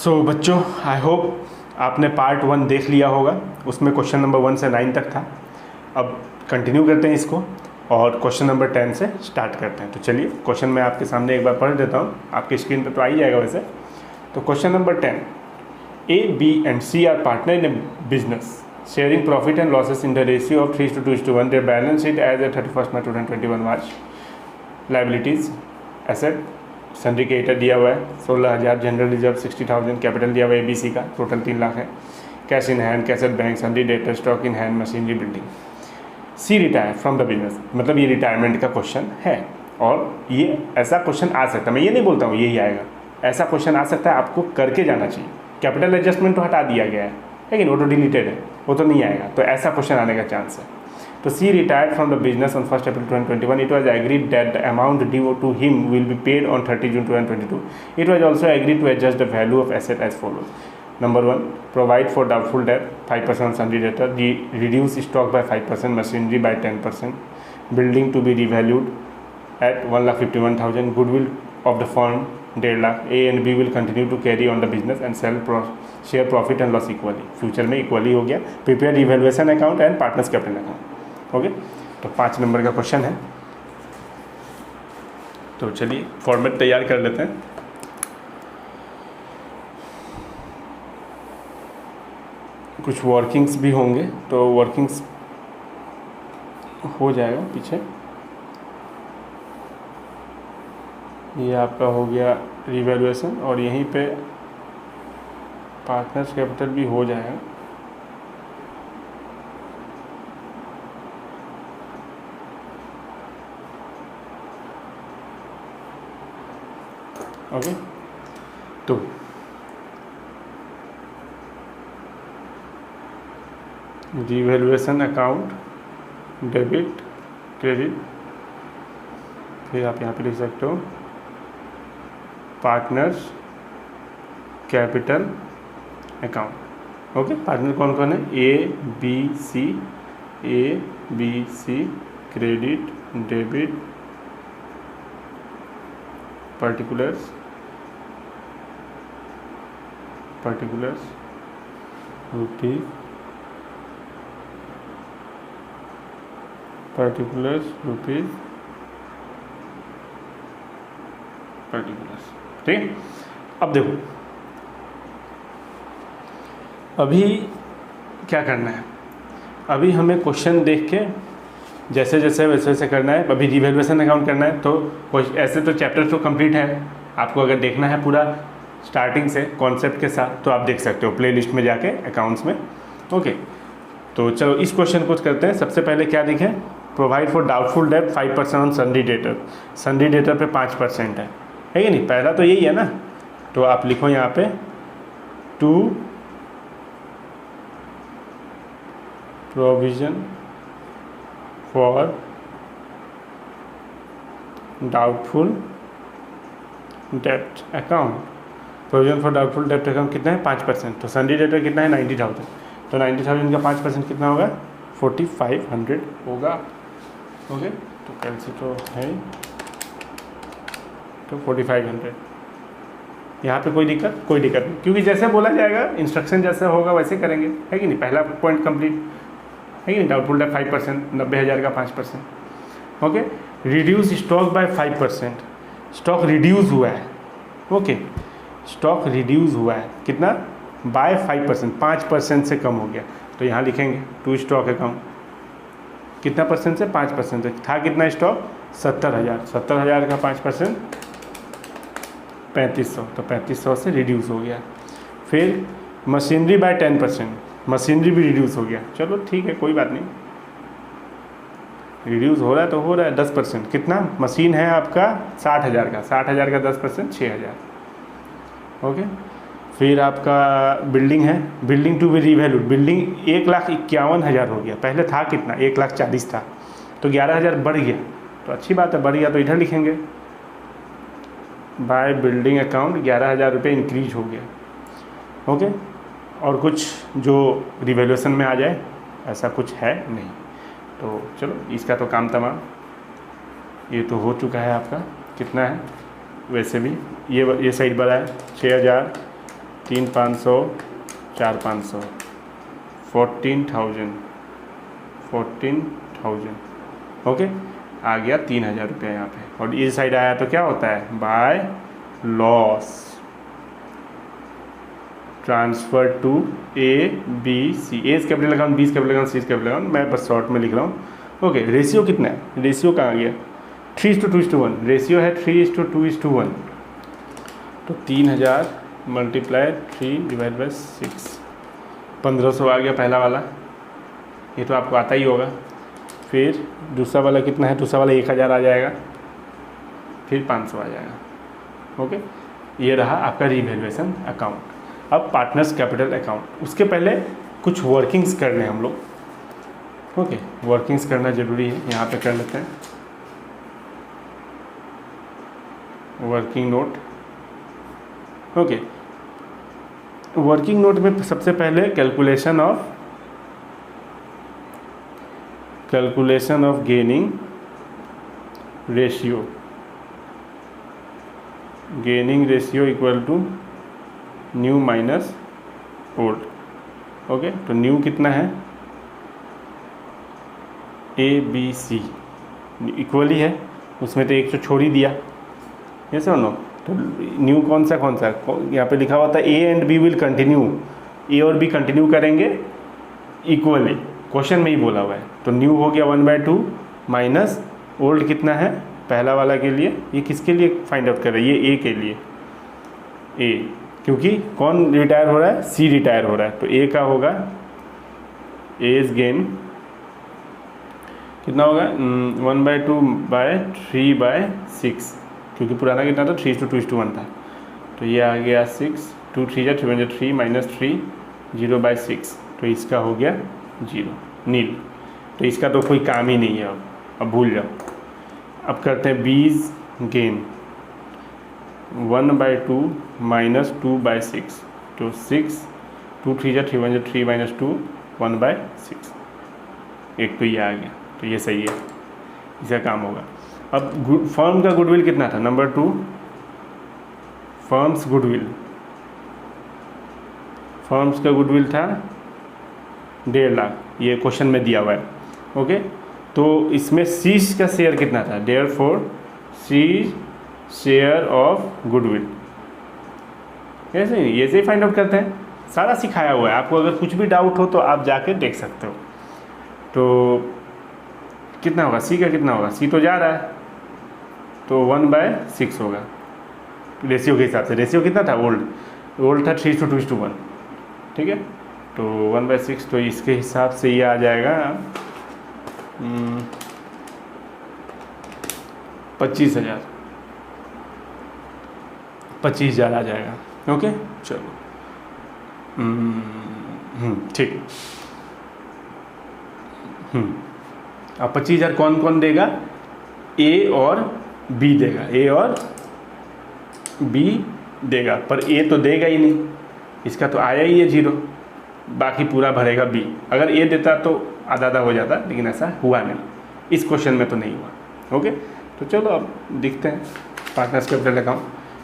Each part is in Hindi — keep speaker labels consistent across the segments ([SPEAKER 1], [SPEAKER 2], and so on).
[SPEAKER 1] सो बच्चों, आई होप आपने पार्ट 1 देख लिया होगा। उसमें क्वेश्चन नंबर 1 से 9 तक था। अब कंटिन्यू करते हैं इसको और क्वेश्चन नंबर 10 से स्टार्ट करते हैं। तो चलिए क्वेश्चन मैं आपके सामने एक बार पढ़ देता हूँ, आपकी स्क्रीन पर तो आ ही जाएगा वैसे। तो question number 10, A, B and C are partner in a business, sharing profit and losses in the ratio of 3:2:1. Their balance sheet as at 31st March 2021 was liabilities, asset, syndicator दिया हुआ है 16,000, जनरल रिजर्व 60,000, कैपिटल दिया हुआ है ABC का टोटल 3 लाख है, cash in hand, cash at bank, sundry debtor, stock in hand, machinery, building. C retire from the business, मतलब ये रिटायरमेंट का क्वेश्चन है और ये ऐसा क्वेश्चन आ सकता है। मैं ये नहीं बोलता हूँ यही आएगा, ऐसा क्वेश्चन आ सकता है, आपको करके जाना चाहिए। कैपिटल एडजस्टमेंट तो हटा दिया गया है, लेकिन वो तो डिलीटेड है, वो तो नहीं आएगा, तो ऐसा क्वेश्चन आने का चांस है। तो she retired from the business on 1st April 2021. It was agreed that the amount due to him will be paid on 30 June 2022. It was also agreed to adjust the value of asset as follows. Number 1, provide for doubtful debt 5% on sundry debtor, reduce stock by 5%, machinery by 10%, building to be revalued at 1,51,000, goodwill of the firm 1.5 lakh. A and B will continue to carry on the business and share profit and loss equally. Future में इक्वली हो गया। Prepare revaluation account and partners capital account. Okay, तो 5 नंबर का क्वेश्चन है। तो चलिए फॉर्मेट तैयार कर लेते हैं। कुछ वर्किंग्स भी होंगे, तो वर्किंग्स हो जाएगा पीछे। ये आपका हो गया रिवैल्यूएशन और यहीं पे पार्टनर्स कैपिटल भी हो जाएगा। ओके, तो रिवैल्यूएशन अकाउंट, डेबिट, क्रेडिट, फिर आप यहाँ पे लिख सकते हो partners capital account. Okay, partner कौन कौन है? A B C, credit, debit, particulars, rupees, ठीक है। अब देखो, अभी क्या करना है, अभी हमें क्वेश्चन देख के जैसे जैसे वैसे वैसे करना है। अभी रिवैल्यूएशन अकाउंट करना है, तो ऐसे तो चैप्टर तो कंप्लीट है। आपको अगर देखना है पूरा स्टार्टिंग से कॉन्सेप्ट के साथ, तो आप देख सकते हो प्लेलिस्ट में जाके अकाउंट्स में। ओके, तो चलो इस क्वेश्चन को करते हैं। सबसे पहले क्या लिखें? Provide for doubtful date 5% on सन्डी debtor. सन्डी debtor पे 5% है कि नहीं? पहला तो यही है ना, तो आप लिखो यहाँ पे to provision for doubtful debt account. Provision for doubtful debt account कितना है? 5%। तो सन्डी डेटर कितना है? 90,000। तो 90,000 का 5% कितना होगा? 4,500 होगा। ओके, तो कैंसिल तो है, तो 4,500। यहाँ पे कोई दिक्कत नहीं, क्योंकि जैसे बोला जाएगा इंस्ट्रक्शन जैसे होगा वैसे करेंगे, है कि नहीं? पहला पॉइंट कंप्लीट है कि नहीं? डाउटफुल डेट 5%, 90,000 का 5%। Okay, reduce stock by 5%। Stock reduce हुआ है। ओके, स्टॉक रिड्यूस हुआ है कितना? बाय 5%, 5% से कम हो गया। तो यहाँ लिखेंगे टू स्टॉक अकाउंट कितना परसेंट से? 5% से। था कितना स्टॉक? 70,000। 70,000 का 5% 3,500, तो 3,500 से रिड्यूस हो गया। फिर मशीनरी बाय 10%, मशीनरी भी रिड्यूस हो गया। चलो ठीक है, कोई बात नहीं, रिड्यूस हो रहा है तो हो रहा है। 10% कितना? मशीन है आपका 60,000 का, 60,000 का 10% 6,000। ओके, फिर आपका बिल्डिंग है, building to be revalued, building 1,51,000 हो गया। पहले था कितना? 1,40,000 था, तो 11,000 बढ़ गया। तो अच्छी बात है, बढ़ गया तो इधर लिखेंगे बाय बिल्डिंग अकाउंट 11,000 रुपये इंक्रीज हो गया। ओके, और कुछ जो रिवैल्यूएशन में आ जाए ऐसा कुछ है नहीं। तो चलो इसका तो काम तमाम, ये तो हो चुका है आपका। कितना है? वैसे भी ये साइड बढ़ा है 6,000, 3,500 4,500 14,000 ओके, आ गया 3,000 रुपये यहाँ पे। और इस साइड आया तो क्या होता है, by loss transfer to A B C. A capital account, B capital account, C capital account, मैं बस शॉर्ट में लिख रहा हूँ। ओके, रेशियो कितना है, रेशियो कहाँ गया, 3:2:1 रेशियो है, 3:2:1। तो 3,000 मल्टीप्लाई 3/6, 1,500 आ गया पहला वाला, ये तो आपको आता ही होगा। फिर दूसरा वाला कितना है, दूसरा वाला 1,000 आ जाएगा, फिर 500 आ जाएगा। ओके, ये रहा आपका रीवैल्यूएशन अकाउंट। अब पार्टनर्स कैपिटल अकाउंट, उसके पहले कुछ वर्किंग्स करने हम लोग। ओके, वर्किंग्स करना ज़रूरी है, यहाँ पे कर लेते हैं working note. Okay, working note में सबसे पहले calculation of gaining ratio equal to new minus old. Okay, तो न्यू कितना है, ए बी सी इक्वली है, उसमें तो एक तो छोड़ ही दिया, ये सुनो। तो न्यू कौन सा यहाँ पे लिखा हुआ था A and B will continue, A और बी कंटिन्यू करेंगे इक्वली, क्वेश्चन में ही बोला हुआ है। तो न्यू हो गया 1/2 माइनस ओल्ड कितना है पहला वाला के लिए, ये किसके लिए फाइंड आउट कर रहे हैं, ये ए के लिए, ए, क्योंकि कौन रिटायर हो रहा है, सी रिटायर हो रहा है। तो ए का होगा एज गेन कितना होगा, 1/2/3/6, क्योंकि पुराना कितना था 3:2:1 था। तो ये आ गया 6, 2 3 3 माइनस 3 0/6, तो इसका हो गया 0 नील। तो इसका तो कोई काम ही नहीं है, अब भूल जाओ। अब करते हैं बीज गेन 1/2 माइनस 2/6, तो 6 2 3 3 माइनस 2 1/6, एक तो ये आ गया, तो ये सही है, इसका काम होगा। अब फर्म का गुडविल कितना था, नंबर 2 फर्म्स का गुडविल था 1.5 लाख, ये क्वेश्चन में दिया हुआ है। ओके, तो इसमें सी का शेयर कितना था, therefore C share of goodwill, ऐसे ही फाइंड आउट करते हैं, सारा सिखाया हुआ है आपको। अगर कुछ भी डाउट हो तो आप जाके देख सकते हो। तो कितना होगा, सी का कितना होगा, सी तो जा रहा है, तो 1/6 होगा रेशियो के हिसाब से। रेशियो कितना था, ओल्ड था 3:2:1, ठीक है। तो 1/6, तो इसके हिसाब से ये आ जाएगा 25,000 आ जाएगा। ओके, चलो ठीक। अब 25,000 कौन कौन देगा, ए और बी देगा, ए और बी देगा, पर ए तो देगा ही नहीं, इसका तो आया ही है 0, बाकी पूरा भरेगा बी। अगर ए देता तो आधा आधा हो जाता, लेकिन ऐसा हुआ नहीं, इस क्वेश्चन में तो नहीं हुआ। ओके, तो चलो अब दिखते हैं पार्टनर्स कैपिटल अकाउंट।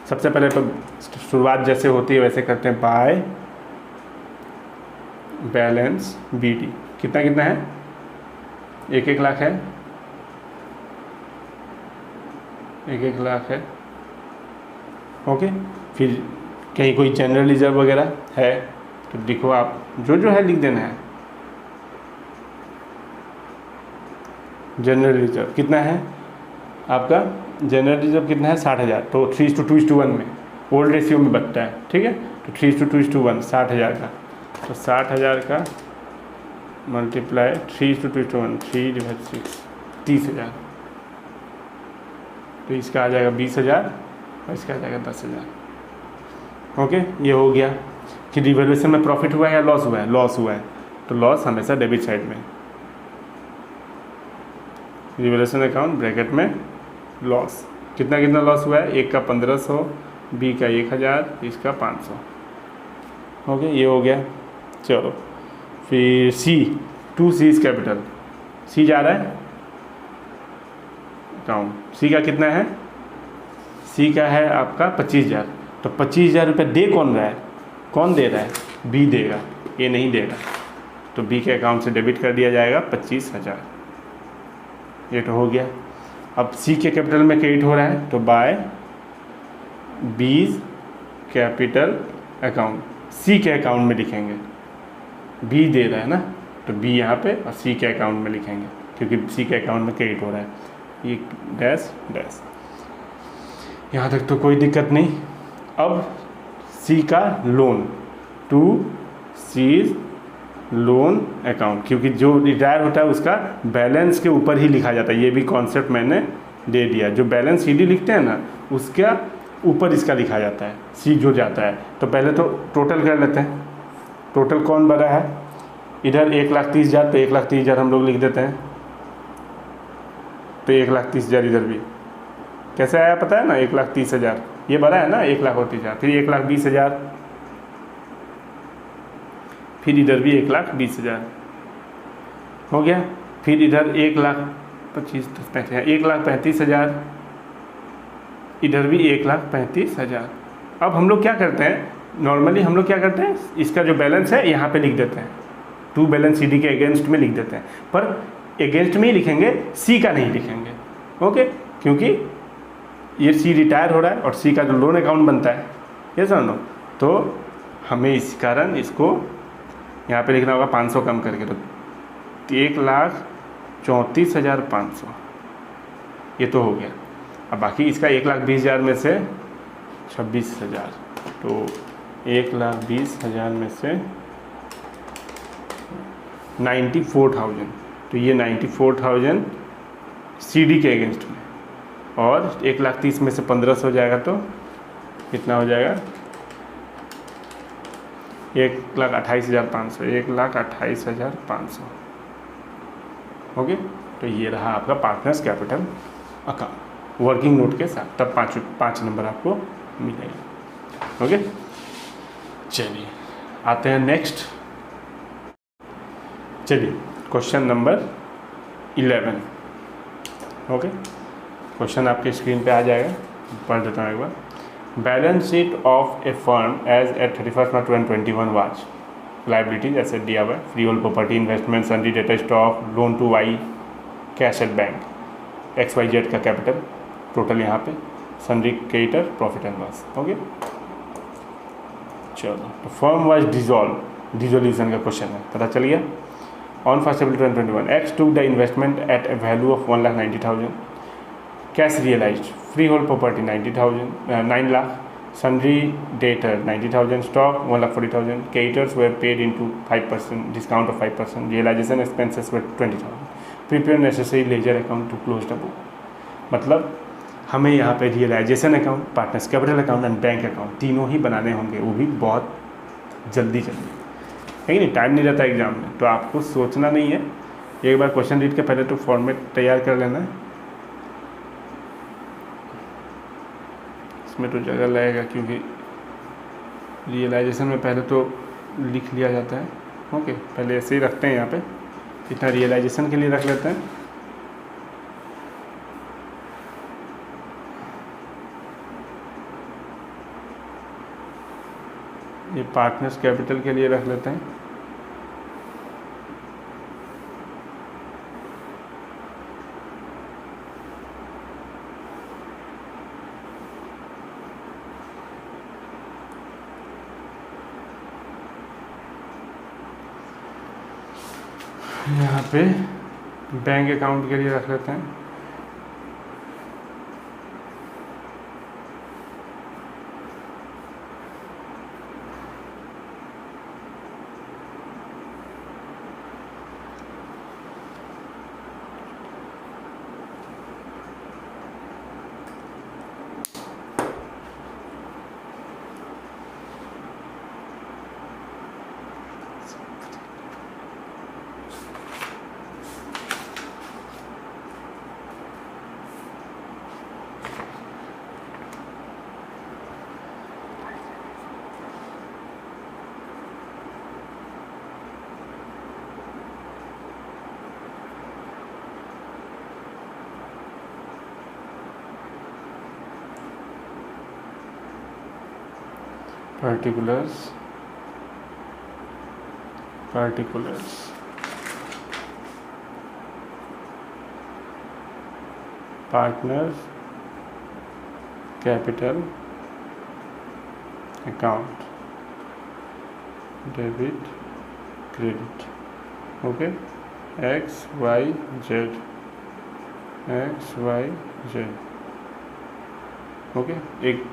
[SPEAKER 1] सबसे पहले तो शुरुआत जैसे होती है वैसे करते हैं, बाय बैलेंस बी डी, कितना कितना है, 1 लाख है, 1 लाख है। ओके, फिर कहीं कोई जनरल रिजर्व वगैरह है तो देखो, आप जो है लिख देना है। जनरल रिजर्व कितना है आपका, जनरल रिजर्व कितना है 60,000, तो 3:2:1 में ओल्ड रेशियो में बनता है, ठीक है। तो 3:2:1 60,000 का, तो 60,000 का मल्टीप्लाई 3:2:1 3/6 30,000, तो इसका आ जाएगा 20,000 और इसका आ जाएगा 10,000। ओके, ये हो गया कि रिवैल्यूएशन में प्रॉफिट हुआ है या लॉस हुआ है, लॉस हुआ है, तो लॉस हमेशा डेबिट साइड में, रिवैल्यूएशन अकाउंट ब्रैकेट में लॉस। कितना कितना लॉस हुआ है, एक का 1,500, बी का 1,000, इसका 500। ओके, ये हो गया। चलो फिर सी, 2 सीज कैपिटल, सी जा रहा है अकाउंट, सी का कितना है, सी का है आपका 25,000, तो 25,000 रुपये दे कौन रहा है, कौन दे रहा है? बी देगा, ए नहीं देगा। तो बी के अकाउंट से डेबिट कर दिया जाएगा 25,000। ये तो हो गया। अब सी के कैपिटल में क्रेडिट हो रहा है तो बाय बीज कैपिटल अकाउंट, सी के अकाउंट में लिखेंगे। बी दे रहा है ना, तो बी यहाँ पे और सी के अकाउंट में लिखेंगे, क्योंकि सी के अकाउंट में क्रेडिट हो रहा है। ये डैश डैश, यहाँ तक तो कोई दिक्कत नहीं। अब सी का loan, to C's loan account, क्योंकि जो रिटायर होता है उसका बैलेंस के ऊपर ही लिखा जाता है। ये भी कॉन्सेप्ट मैंने दे दिया। जो बैलेंस सीडी लिखते हैं ना, उसका ऊपर इसका लिखा जाता है, सी जो जाता है। तो पहले तो टोटल कर लेते हैं। टोटल कौन बना है? इधर 1,30,000, तो 1,30,000 हम लोग लिख देते हैं। तो 1,30,000 इधर भी कैसे आया पता है ना? 1,30,000 ये बड़ा है ना, 1,30,000, फिर 1,20,000, फिर इधर भी 1,20,000 हो गया। फिर इधर 1,35,000, इधर भी 1,35,000। अब हम लोग क्या करते हैं, नॉर्मली हम लोग क्या करते हैं, इसका जो बैलेंस है यहाँ पे लिख देते हैं, टू बैलेंस सीडी के अगेंस्ट में लिख देते हैं। पर अगेंस्ट में ही लिखेंगे, सी का नहीं लिखेंगे। ओके, क्योंकि ये सी रिटायर हो रहा है और सी का जो लोन अकाउंट बनता है, ये समझो। तो हमें इस कारण इसको यहाँ पे लिखना होगा 500 कम करके, तो 1,34,500 ये तो हो गया। अब बाकी इसका 1,20,000 में से 26,000, तो 1,20,000 में से 94,000, तो ये 94,000 सीडी के अगेंस्ट में, और 1,30,000 में से 1,500 हो जाएगा तो कितना हो जाएगा? 1,28,500, 1,28,500। ओके, तो ये रहा आपका partners capital account working note के साथ। तब 5 नंबर आपको मिलेगा। ओके, चलिए आते हैं नेक्स्ट। चलिए क्वेश्चन नंबर 11। ओके, क्वेश्चन आपके स्क्रीन पे आ जाएगा, पढ़ देता हूँ एक बार। Balance sheet of a firm as at 31 March 2021 was liabilities asset दिया हुआ है, free hold property, investment, sundry डेटा, stock, loan to Y, cash at bank, XYZ का कैपिटल, टोटल यहाँ पे, sundry creditor, profit and loss. Okay, चलो, तो फर्म वाज डिजॉल्व, डिजोल्यूशन का क्वेश्चन है, पता चल गया। On 1 April 2021 X took the investment at a value of 1,90,000, cash realized, freehold property 90,000, 9 lakh, sundry debtor 90,000, stock 1,40,000, creditors were paid into 5% discount of 5%, realization expenses were 20,000, prepare necessary ledger account to close the book। मतलब हमें यहाँ पे realisation account, partners capital account and bank account तीनों ही बनाने होंगे, वो भी बहुत जल्दी है कि नहीं, टाइम नहीं रहता एग्जाम में। तो आपको सोचना नहीं है, एक बार क्वेश्चन रीड के पहले तो फॉर्मेट तैयार कर लेना है। इसमें तो जगह लगेगा, क्योंकि रियलाइजेशन में पहले तो लिख लिया जाता है। ओके, पहले ऐसे ही रखते हैं, यहाँ पे इतना रियलाइजेशन के लिए रख लेते हैं। ये पार्टनर्स कैपिटल के लिए रख लेते हैं। यहाँ पे बैंक अकाउंट के लिए रख लेते हैं। particulars particulars, partners capital account, debit credit, okay, X Y Z, X Y Z, okay. एक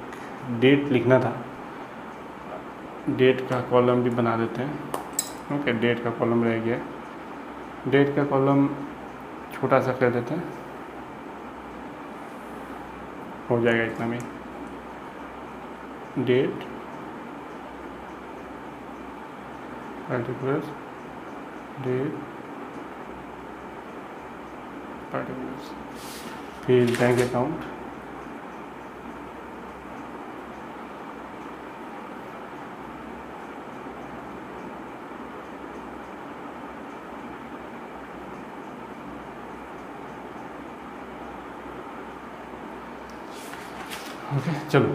[SPEAKER 1] डेट लिखना था, डेट का कॉलम भी बना देते हैं, ओके। डेट का कॉलम रह गया, डेट का कॉलम छोटा सा कर देते हैं, हो जाएगा इतना में। डेट पार्टिकुलर्स, डेट पार्टिकुलर्स, फिर बैंक अकाउंट, ओके। चलो,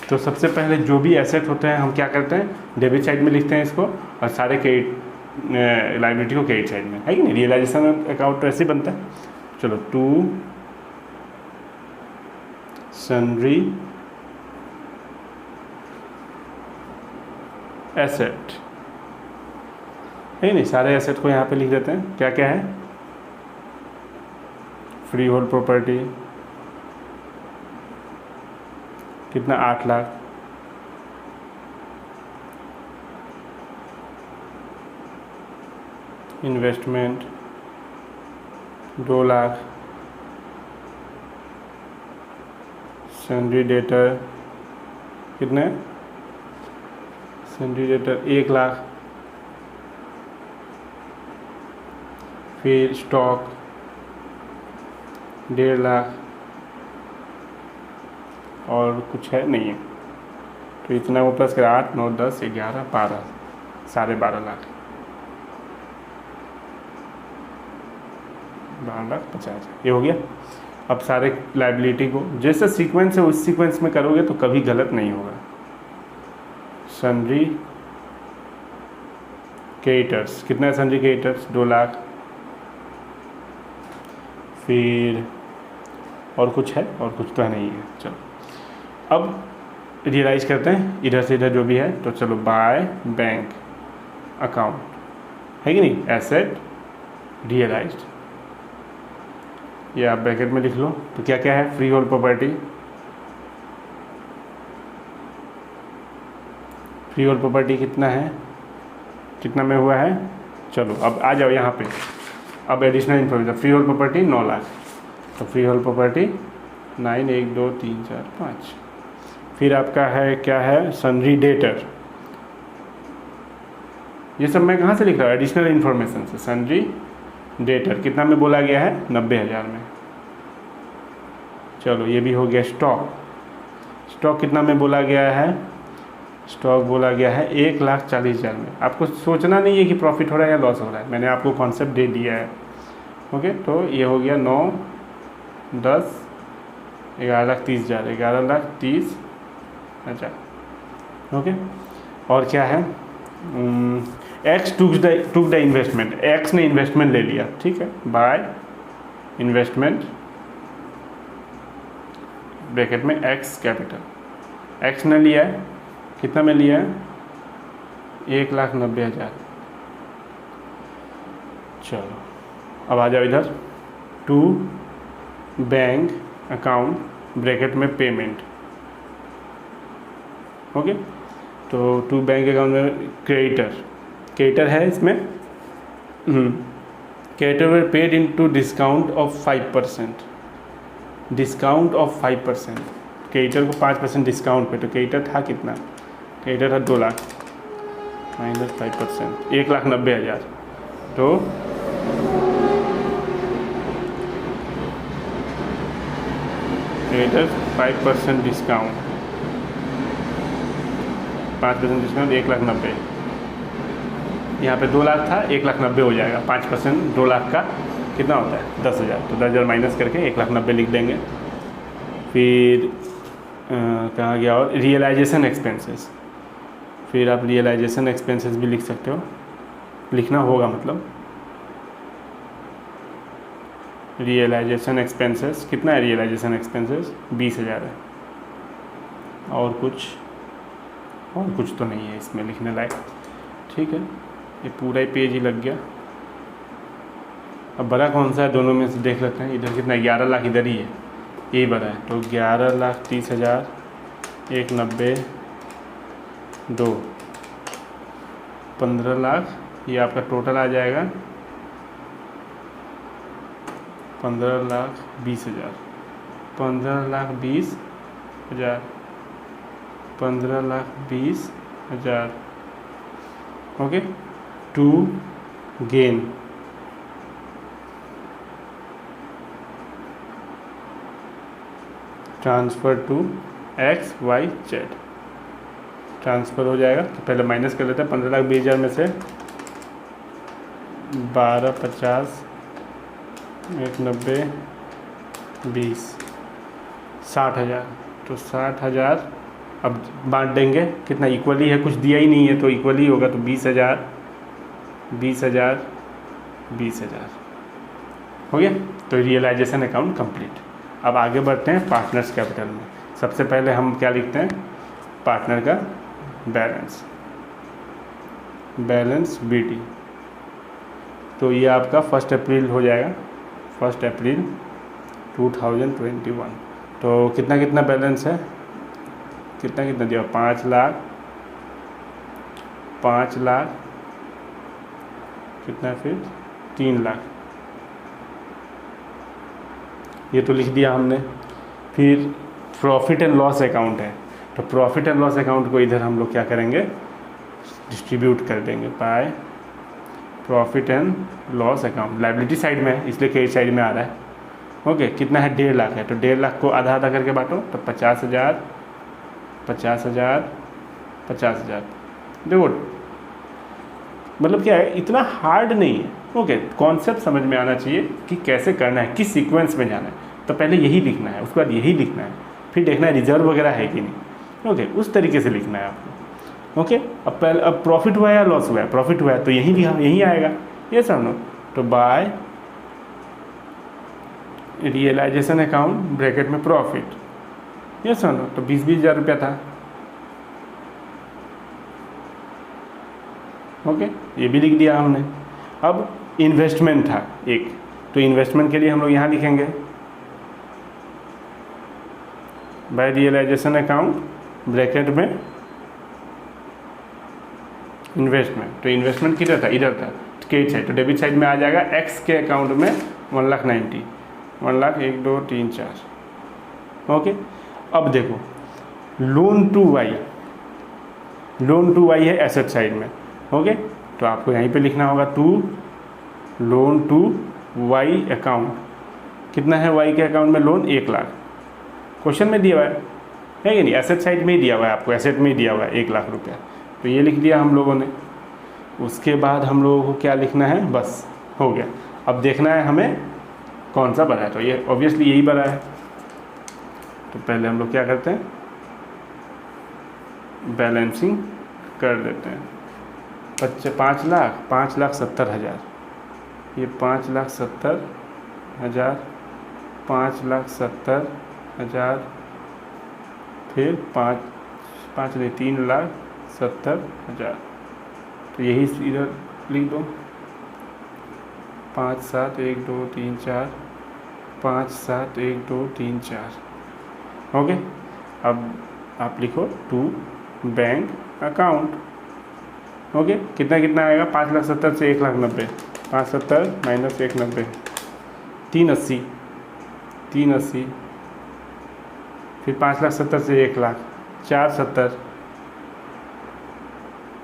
[SPEAKER 1] तो सबसे पहले जो भी एसेट होते हैं हम क्या करते हैं, डेबिट साइड में लिखते हैं इसको, और सारे क्रेडिट लाइबिलिटी को क्रेडिट साइड में, है कि नहीं। रियलाइजेशन अकाउंट तो ऐसे ही बनता है। चलो, टू सन्ड्री एसेट, है नहीं, सारे एसेट को यहाँ पे लिख देते हैं। क्या क्या है, फ्री होल्ड प्रॉपर्टी कितना, 8 lakh, investment 2 lakh, sundry debtor कितने, सन्ड्री डेटर 1 लाख, फिर स्टॉक 1.5 लाख, और कुछ है नहीं है, तो इतना वो प्लस कर 8 9 10 11 12, 12.5 लाख, 12,50,000, ये हो गया। अब सारे लाइबिलिटी को जैसा सीक्वेंस है उस सीक्वेंस में करोगे तो कभी गलत नहीं होगा। सन्ड्री क्रेडिटर्स कितना है, सन्ड्री क्रेडिटर्स 2 लाख, फिर और कुछ है, और कुछ तो है नहीं है। चलो, अब रियलाइज करते हैं इधर से इधर जो भी है, तो चलो, बाय बैंक अकाउंट, है कि नहीं, एसेट रियलाइज्ड, ये आप ब्रैकेट में लिख लो। तो क्या क्या है, free hold property, free hold property कितना है, कितना में हुआ है। चलो, अब आ जाओ यहाँ पे, अब additional information, free hold property 9 lakh, तो फ्री होल्ड प्रॉपर्टी 9 1 2 3 4 5, फिर आपका है क्या है, सन्ड्री डेटर, ये सब मैं कहाँ से लिख रहा हूँ, एडिशनल इन्फॉर्मेशन से। सन्ड्री डेटर कितना में बोला गया है, 90,000 में। चलो, ये भी हो गया। स्टॉक, स्टॉक कितना में बोला गया है, स्टॉक बोला गया है 1,40,000 में। आपको सोचना नहीं है कि प्रॉफिट हो रहा है या लॉस हो रहा है, मैंने आपको कॉन्सेप्ट दे दिया है, ओके। तो ये हो गया 9 10 11,30,000, 11,30,000, ओके। और क्या है, x took the investment, x ने इन्वेस्टमेंट ले लिया, ठीक है, बाय इन्वेस्टमेंट ब्रैकेट में एक्स कैपिटल, एक्स ने लिया है, कितना में लिया है, 1,90,000। चलो, अब आ जाओ इधर, टू बैंक अकाउंट ब्रैकेट में पेमेंट, ओके। तो टू बैंक अकाउंट में क्रेडिटर, क्रेडिटर है इसमें, creditor were paid in to discount of 5%, discount of 5%, creditor को 5% डिस्काउंट पे, तो क्रेडिटर था कितना, क्रेडिटर था 2 लाख माइनस 5%, 1,90,000, तो क्रेडिटर 5% डिस्काउंट, 5% डिस्काउंट 1,90,000, यहाँ पे 2 लाख था, 1,90,000 हो जाएगा, 5% 2 लाख का कितना होता है, 10,000, तो 10,000 माइनस करके 1,90,000 लिख देंगे। फिर कहाँ गया, और रियलाइजेशन एक्सपेंसेस, फिर आप रियलाइजेशन एक्सपेंसेस भी लिख सकते हो, लिखना होगा, मतलब रियलाइजेशन एक्सपेंसेस कितना है, रियलाइजेशन एक्सपेंसेस 20,000 है। और कुछ तो नहीं है इसमें लिखने लायक, ठीक है। ये पूरा ही पेज ही लग गया। अब बड़ा कौन सा है दोनों में से देख लेते हैं। इधर कितना, 11 लाख इधर ही है, यही बड़ा है। तो 11,30,000, 190, 2, 15 लाख, ये आपका टोटल आ जाएगा 15,20,000, 15,20,000, 15,20,000। Okay, to gain transfer to XYZ, transfer हो जाएगा। तो पहले माइनस कर लेते हैं। 15,20,000 में से 12, 50, 190, 20, 60,000। तो 60,000 अब बांट देंगे, कितना इक्वली है, कुछ दिया ही नहीं है तो इक्वली होगा। तो 20,000, 20,000, 20,000 हो गया। तो रियलाइजेशन अकाउंट कंप्लीट। अब आगे बढ़ते हैं पार्टनर्स कैपिटल में। सबसे पहले हम क्या लिखते हैं, पार्टनर का बैलेंस BD। तो ये आपका 1 अप्रैल हो जाएगा, 1 अप्रैल 2021। तो कितना बैलेंस है, कितना दिया, 5 लाख, 5 लाख, कितना फिर 3 लाख, ये तो लिख दिया हमने। फिर प्रॉफिट एंड लॉस अकाउंट है, तो प्रॉफिट एंड लॉस अकाउंट को इधर हम लोग क्या करेंगे, डिस्ट्रीब्यूट कर देंगे by profit and loss account. Liability side में है इसलिए क्रेडिट साइड में आ रहा है। ओके, कितना है, 1.5 लाख है। तो 1.5 लाख को आधा आधा करके बांटो, तो 50,000, 50,000, 50,000। देखो मतलब क्या है, इतना हार्ड नहीं है। ओके, कॉन्सेप्ट समझ में आना चाहिए कि कैसे करना है, किस सीक्वेंस में जाना है। तो पहले यही लिखना है, उसके बाद यही लिखना है, फिर देखना है रिजर्व वगैरह है कि नहीं। ओके, उस तरीके से लिखना है आपको। ओके, अब प्रॉफिट हुआ है या लॉस हुआ है, प्रॉफिट हुआ है तो यही आएगा, ये समझो। तो बाय रियलाइजेशन अकाउंट ब्रैकेट में प्रॉफिट, ये समझो। तो 20,000 रुपया था। ओके, ये भी लिख दिया हमने। अब इन्वेस्टमेंट था एक, तो इन्वेस्टमेंट के लिए हम लोग यहाँ लिखेंगे बाय रियलाइजेशन अकाउंट ब्रैकेट में इन्वेस्टमेंट। तो इन्वेस्टमेंट किधर था, इधर था, क्रेडिट साइड। तो डेबिट साइड में आ जाएगा एक्स के अकाउंट में 1,90,000, 1,00,000, 1, 2, 3, 4। ओके, अब देखो लोन टू वाई है एसेट साइड में। ओके, तो आपको यहीं पे लिखना होगा लोन टू वाई अकाउंट। कितना है वाई के अकाउंट में लोन, 1 लाख। क्वेश्चन में दिया हुआ है कि नहीं, एसेट साइड में ही दिया हुआ है आपको, एसेट में ही दिया हुआ है 1 लाख रुपया। तो ये लिख दिया हम लोगों ने। उसके बाद हम लोगों को क्या लिखना है, बस हो गया। अब देखना है हमें कौन सा बड़ा है, तो ये ऑब्वियसली यही बड़ा है। तो पहले हम लोग क्या करते हैं, बैलेंसिंग कर देते हैं। 5,70,000, ये 5,70,000, 5,70,000, फिर 3,70,000। तो यही इधर लिख दो, 5, 7, 1, 2, 3, 4, 5, 7, 1, 2, 3, 4। ओके, अब आप लिखो टू बैंक अकाउंट। ओके, कितना आएगा, 5,70,000 से 1,90,000, 570 माइनस 190, 380, 380। फिर 5,70,000 से 1,00,000, 470।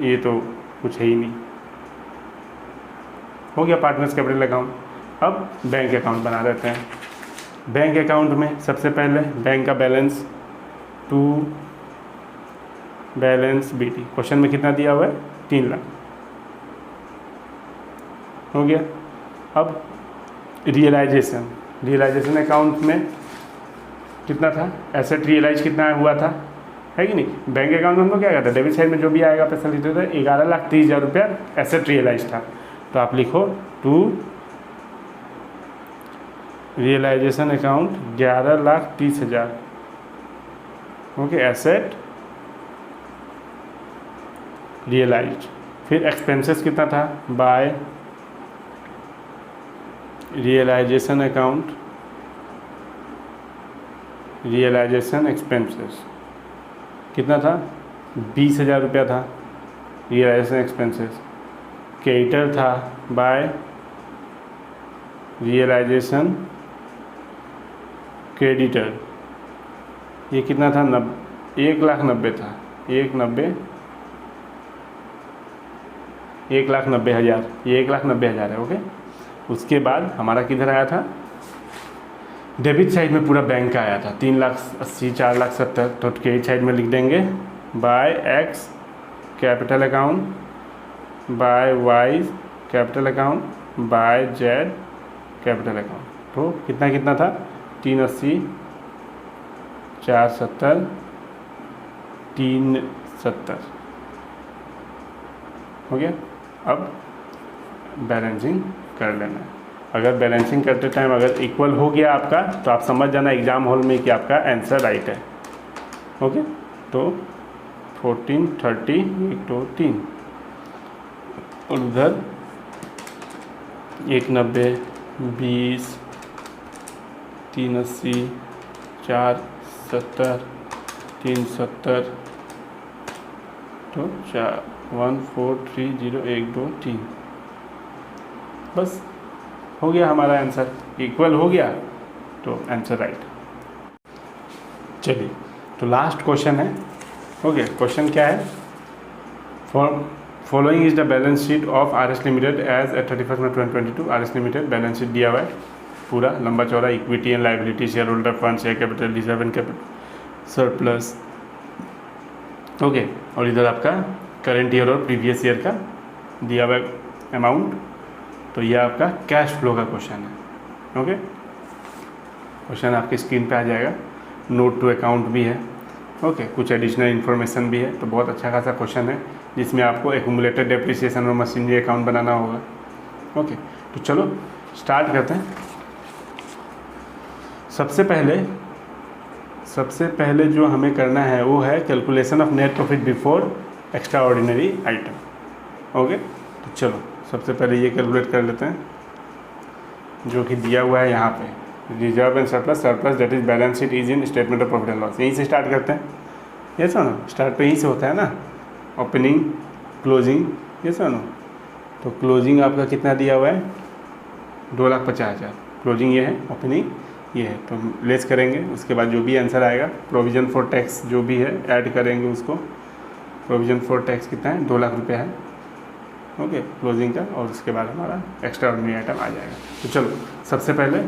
[SPEAKER 1] ये तो कुछ है ही नहीं। हो गया पार्टनर्स कैपिटल अकाउंट। अब बैंक अकाउंट बना देते हैं। बैंक अकाउंट में सबसे पहले बैंक का balance to balance BD। Question में कितना दिया हुआ है, 3 लाख। हो गया। अब रियलाइजेशन अकाउंट में कितना था, एसेट रियलाइज कितना हुआ था, है कि नहीं। बैंक अकाउंट में हम लोग क्या करते हैं, डेबिट साइड में जो भी आएगा पैसा लिखते थे। 11,30,000 रुपया एसेट रियलाइज था, तो आप लिखो to realisation account 11,30,000, okay, asset realise. फिर एक्सपेंसेस कितना था, by realisation account, realisation expenses कितना था, 20,000 रुपया था रियलाइजेशन एक्सपेंसेस। क्रेडिटर था बाय रियलाइजेशन क्रेडिटर, ये कितना था, 1,90,000 था, 1,90,000, ये 1,90,000 है, ओके। उसके बाद हमारा किधर आया था, डेबिट साइड में पूरा बैंक का आया था 3,80,000, 4,70,000, तो क्रेडिट साइड में लिख देंगे by X capital account, by Y capital account, by Z capital account. तो कितना कितना था, 380, 470, 370, हो गया। अब बैलेंसिंग कर लेना है। अगर बैलेंसिंग करते टाइम अगर इक्वल हो गया आपका, तो आप समझ जाना एग्जाम हॉल में कि आपका आंसर राइट है, ओके। तो 14, 30, 1, 2, 3, और उधर 1,90, 20, 380, 470, 370, तो 1, 4, 3, 0, 1, 2, 3, बस हो गया हमारा आंसर, इक्वल हो गया तो आंसर राइट। चलिए, तो लास्ट क्वेश्चन है, ओके। क्वेश्चन क्या है, following is the balance sheet of RS limited as at 31 May 2022। RS limited balance sheet दिया हुआ है पूरा लंबा चौड़ा, equity and liability, share holder fund, share capital, reserve and capital, surplus, okay. और इधर आपका करंट ईयर और प्रीवियस ईयर का दिया हुआ अमाउंट। तो यह आपका कैश फ्लो का क्वेश्चन है, ओके। क्वेश्चन आपकी स्क्रीन पे आ जाएगा, नोट टू अकाउंट भी है, ओके, कुछ एडिशनल इन्फॉर्मेशन भी है। तो बहुत अच्छा खासा क्वेश्चन है, जिसमें आपको एक्यूमुलेटेड डेप्रिसिएशन और मशीनरी अकाउंट बनाना होगा, ओके। तो चलो स्टार्ट करते हैं। सबसे पहले जो हमें करना है वो है calculation of net profit before extra ordinary item, okay. तो चलो सबसे पहले ये कैलकुलेट कर लेते हैं, जो कि दिया हुआ है यहाँ पे, reserve and surplus, surplus that is balance sheet is in statement of profit and loss. यहीं से स्टार्ट करते हैं, ये सुनो, स्टार्ट पे यहीं से होता है ना, ओपनिंग क्लोजिंग, ये सुनो। तो क्लोजिंग आपका कितना दिया हुआ है, 2,50,000, क्लोजिंग ये है, ओपनिंग ये है। तो लेस करेंगे, उसके बाद जो भी आंसर आएगा, प्रोविज़न फॉर टैक्स जो भी है ऐड करेंगे उसको। प्रोविज़न फॉर टैक्स कितना है, 2 लाख रुपया है, ओके, क्लोजिंग का। और उसके बाद हमारा एक्स्ट्रा ऑर्डिनरी आइटम आ जाएगा। तो चलो सबसे पहले,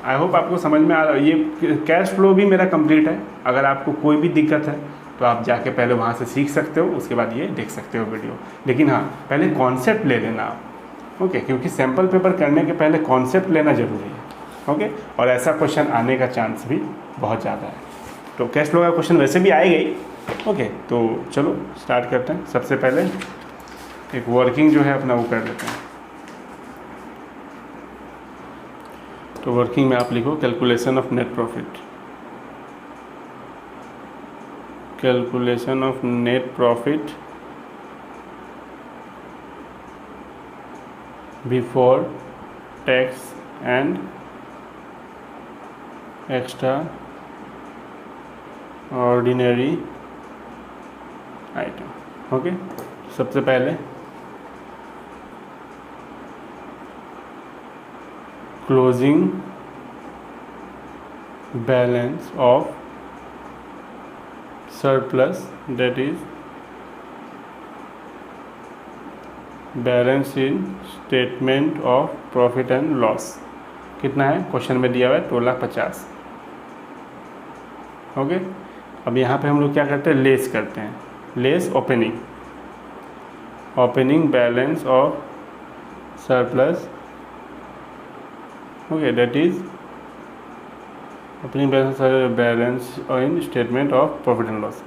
[SPEAKER 1] आई होप आपको समझ में आ रहा है। ये कैश फ्लो भी मेरा कंप्लीट है। अगर आपको कोई भी दिक्कत है तो आप जाके पहले वहाँ से सीख सकते हो, उसके बाद ये देख सकते हो वीडियो। लेकिन हाँ, पहले कॉन्सेप्ट ले लेना आप, ओके, क्योंकि सैम्पल पेपर करने के पहले कॉन्सेप्ट लेना ज़रूरी है, ओके। और ऐसा क्वेश्चन आने का चांस भी बहुत ज़्यादा है। तो कैश फ्लो का क्वेश्चन वैसे भी आएगा ही, ओके। तो चलो स्टार्ट करते हैं। सबसे पहले एक वर्किंग जो है अपना वो कर लेते हैं। तो वर्किंग में आप लिखो calculation of net profit, calculation of net profit before tax and extra ordinary item, okay. सबसे पहले closing balance of surplus that is balance in statement of profit and loss. कितना है, क्वेश्चन में दिया हुआ है 2,50,000, ओके। अब यहाँ पे हम लोग क्या करते हैं, लेस करते हैं, less opening, opening balance of surplus, okay, that is opening balance in statement of profit and loss.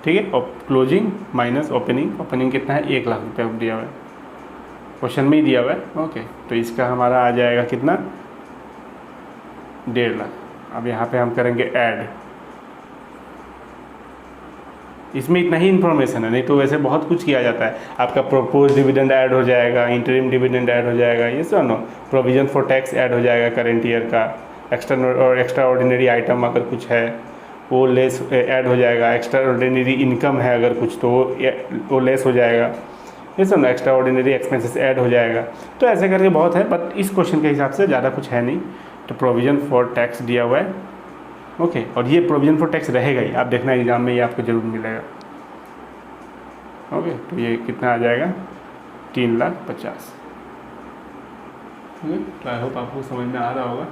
[SPEAKER 1] ठीक है। और क्लोजिंग माइनस ओपनिंग, ओपनिंग कितना है 1 लाख रुपये दिया हुआ है, क्वेश्चन में ही दिया हुआ है। ओके, तो इसका हमारा आ जाएगा कितना 1.5 लाख। अब यहाँ पे हम करेंगे ऐड, इसमें इतना ही इन्फॉर्मेशन है, नहीं तो वैसे बहुत कुछ किया जाता है। आपका प्रोपोज डिविडेंड ऐड हो जाएगा, इंटरिम डिविडेंड ऐड हो जाएगा, ये सब no, provision for tax add हो जाएगा करेंट ईयर का, एक्स्ट्रा ऑर्डिनरी आइटम अगर कुछ है वो लेस ऐड हो जाएगा, एक्स्ट्रा ऑर्डिनरी इनकम है अगर कुछ तो वो लेस हो जाएगा, ये सब ना, एक्स्ट्रा ऑर्डिनरी एक्सपेंसेस ऐड हो जाएगा। तो ऐसे करके बहुत है, बट इस क्वेश्चन के हिसाब से ज़्यादा कुछ है नहीं। तो प्रोविज़न फॉर टैक्स दिया हुआ है, ओके, और ये प्रोविज़न फॉर टैक्स रहेगा ही, आप देखना एग्जाम में ये आपको जरूर मिलेगा। ओके, तो ये कितना आ जाएगा 3,50,000। ओके, तो आई होप आपको समझ में आ रहा होगा।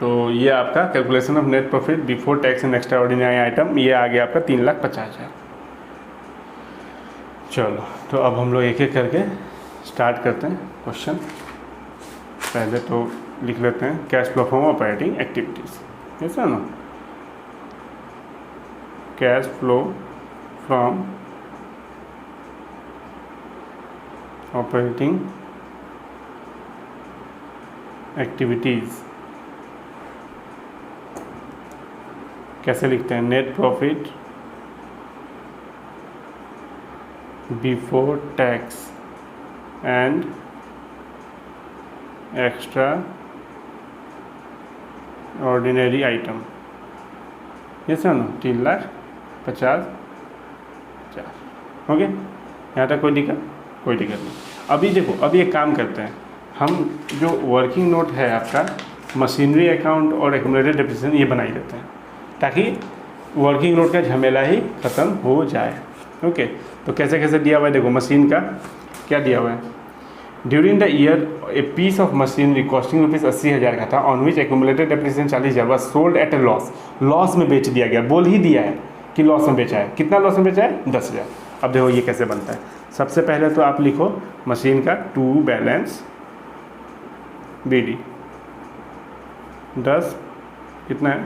[SPEAKER 1] तो ये आपका calculation of net profit before tax and extra ordinary item, ये आ गया आपका 3,50,000। चलो, तो अब हम लोग एक एक करके स्टार्ट करते हैं क्वेश्चन। पहले तो लिख लेते हैं cash flow from operating activities, ऐसा ना, cash flow from operating activities कैसे लिखते हैं, net profit before tax and extra ordinary item, ये सुनो 3,50,000। ओके, यहाँ तक कोई दिक्कत नहीं। अभी देखो, अभी एक काम करते हैं हम, जो वर्किंग नोट है आपका मशीनरी अकाउंट और एक्यूमुलेटेड डेप्रिसिएशन ये बनाई देते हैं, ताकि वर्किंग नोट का झमेला ही ख़त्म हो जाए। ओके, तो कैसे कैसे दिया हुआ है, देखो मशीन का क्या दिया हुआ है, during the year a piece of machinery costing ₹80,000 का था, on which accumulated depreciation 40,000 was sold at a loss में बेच दिया गया। बोल ही दिया है कि लॉस में बेचा है, कितना लॉस में बेचा है 10,000। अब देखो ये कैसे बनता है, सबसे पहले तो आप लिखो मशीन का टू बैलेंस BD 10 कितना है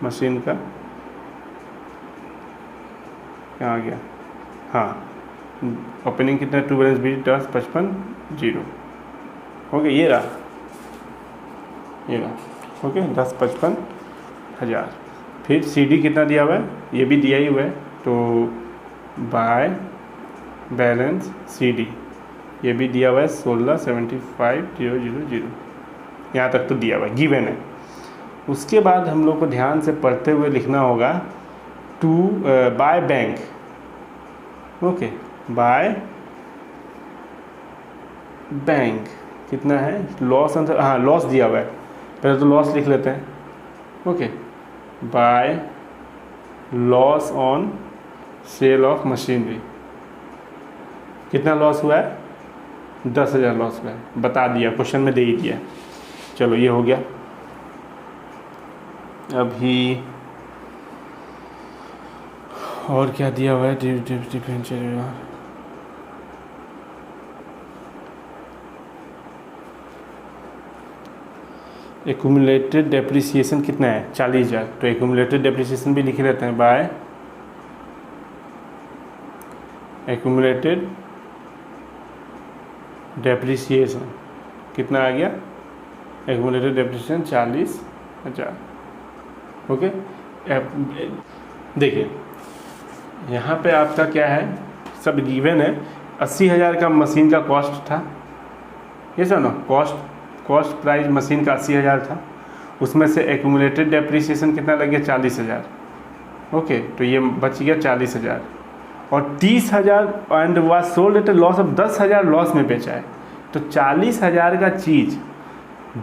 [SPEAKER 1] मशीन का, क्या आ गया, हाँ ओपनिंग कितना, टू बैलेंस BD 10 55 0। ओके, ये रहा, ओके 10 55 हज़ार। फिर CD कितना दिया हुआ है, ये भी दिया ही हुआ है, तो बाय बैलेंस CD ये भी दिया हुआ है 16,75,000, यहाँ तक तो दिया हुआ है, गिवन है। उसके बाद हम लोग को ध्यान से पढ़ते हुए लिखना होगा to by bank, okay by bank कितना है, लॉस, हाँ लॉस दिया हुआ है, पहले तो लॉस लिख लेते हैं। Okay, by loss on sale of machinery, कितना लॉस हुआ है 10,000 लॉस हुआ है, बता दिया, क्वेश्चन में दे ही दिया। चलो ये हो गया। अभी और क्या दिया हुआ है, एक्यूमुलेटेड डेप्रिसिएशन कितना है 40,000, तो एक्यूमुलेटेड डेप्रिसिएशन भी लिख लेते हैं, बाय एक्यूमुलेटेड डेप्रिसिएशन कितना आ गया, एक्यूमुलेटेड डेप्रिसिएशन 40,000। ओके, देखिए यहाँ पे आपका क्या है, सब गिवन है। 80,000 का मशीन का कॉस्ट था, ये सब ना, कॉस्ट प्राइस मशीन का 80,000 था, उसमें से एक्यूमुलेटेड डेप्रिसिएशन कितना लग गया 40,000। ओके, तो ये बच गया 40,000, और 30,000 and was sold at loss of 10,000 loss में बेचा है। तो 40,000 का चीज़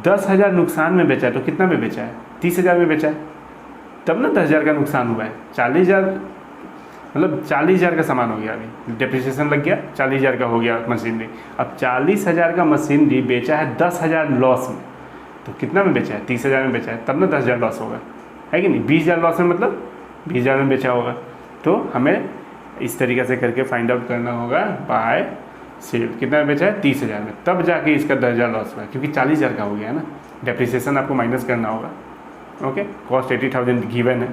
[SPEAKER 1] 10,000 नुकसान में बेचा है, तो कितना में बेचा है 30,000 में बेचा है, तब ना 10,000 का नुकसान हुआ है। 40,000 मतलब 40,000 का सामान हो गया, अभी डेप्रिसिएशन लग गया 40,000 का हो गया मशीनरी। अब 40,000 का मशीनरी बेचा है 10,000 लॉस में, तो कितना में बेचा है 30,000 में बेचा है, तब ना 10,000 लॉस होगा, है कि नहीं। 20,000 लॉस में मतलब 20,000 में बेचा होगा। तो हमें इस तरीके से करके फाइंड आउट करना होगा बाय सेल, कितना में बेचा है 30,000 में, तब जाके इसका 10,000 लॉस हुआ है, क्योंकि 40,000 का हो गया है ना, डेप्रिसिएशन आपको माइनस करना होगा। ओके, कॉस्ट 80,000 गिवन है।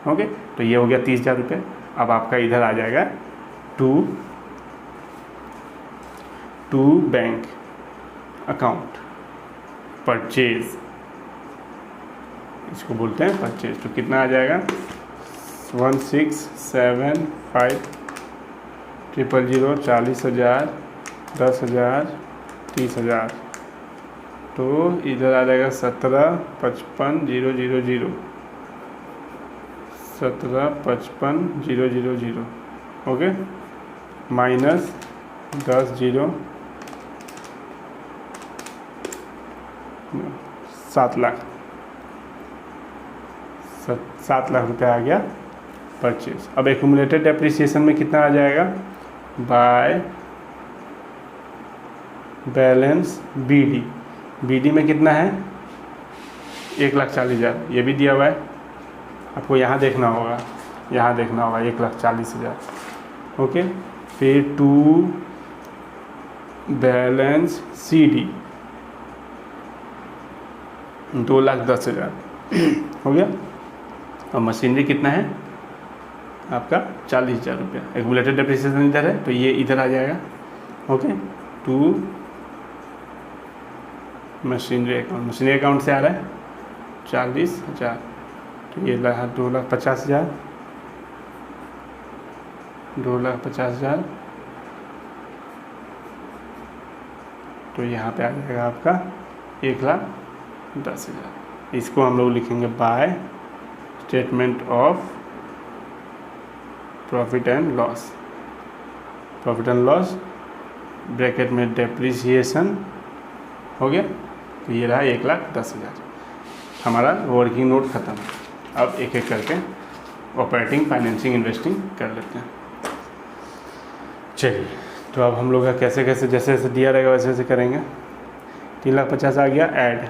[SPEAKER 1] ओके, तो ये हो गया 30,000 रुपये। अब आपका इधर आ जाएगा टू बैंक अकाउंट परचेज, इसको बोलते हैं परचेज। तो कितना आ जाएगा 1675000 40,000 10,000 30,000। तो इधर आ जाएगा 17,55,000 17,55,000। ओके, माइनस 10,000 7 लाख 7 लाख रुपये आ गया परचेज। अब एक्यूमुलेटेड डेप्रिसिएशन में कितना आ जाएगा बाय बैलेंस बीडी में कितना है 1,40,000, ये भी दिया हुआ है आपको, यहाँ देखना होगा 1,40,000। ओके, फिर टू बैलेंस CD 2,10,000 हो गया। और मशीनरी कितना है आपका 40,000 रुपया। एक्यूमुलेटेड डेप्रिसिएशन इधर है तो ये इधर आ जाएगा। ओके, टू मशीनरी अकाउंट से आ रहा है 40,000, तो ये 2,50,000 2,50,000। तो यहाँ पे आ जाएगा आपका 1,10,000। इसको हम लोग लिखेंगे by statement of profit and loss bracket में डेप्रिसिएशन हो गया। तो ये रहा 1,10,000। हमारा वर्किंग नोट ख़त्म। अब एक एक करके ऑपरेटिंग, फाइनेंसिंग, इन्वेस्टिंग कर लेते हैं। चलिए, तो अब हम लोग का कैसे कैसे जैसे जैसे दिया रहेगा वैसे वैसे करेंगे। 3,50,000 आ गया। ऐड,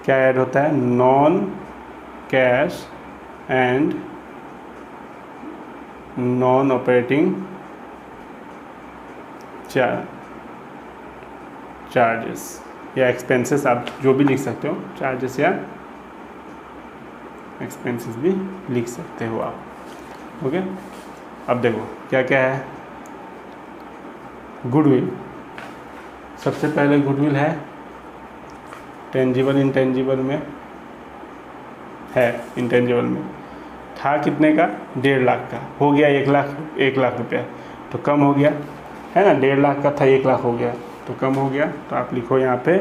[SPEAKER 1] क्या ऐड होता है non cash and non operating charges या एक्सपेंसेस, आप जो भी लिख सकते हो, चार्जेस या एक्सपेंसेस भी लिख सकते हो आप। ओके, अब देखो क्या क्या है। गुडविल, सबसे पहले गुडविल है टेंजिबल इंटेंजिबल में है। इंटेंजिबल में था कितने का 1.5 लाख का, हो गया 1 लाख रुपया, तो कम हो गया है ना। 1.5 लाख का था 1 लाख हो गया तो कम हो गया। तो आप लिखो यहाँ पे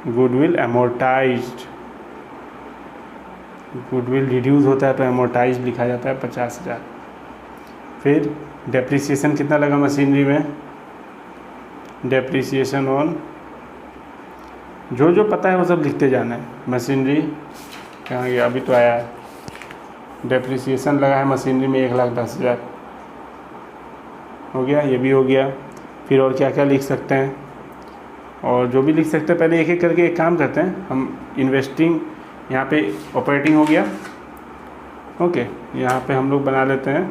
[SPEAKER 1] गुडविल एमोर्टाइज्ड। गुडविल रिड्यूस होता है तो एमोर्टाइज्ड लिखा जाता है 50,000। फिर डेप्रिसिएशन कितना लगा मशीनरी में, डेप्रिसिएशन ऑन, जो जो पता है वो सब लिखते जाना है। मशीनरी कहाँ गया, अभी तो आया है। डेप्रिसिएशन लगा है मशीनरी में 1,10,000 हो गया, ये भी हो गया। फिर और क्या क्या लिख सकते हैं, और जो भी लिख सकते हैं पहले एक एक करके एक काम करते हैं हम। इन्वेस्टिंग, यहाँ पे ऑपरेटिंग हो गया। ओके, यहाँ पे हम लोग बना लेते हैं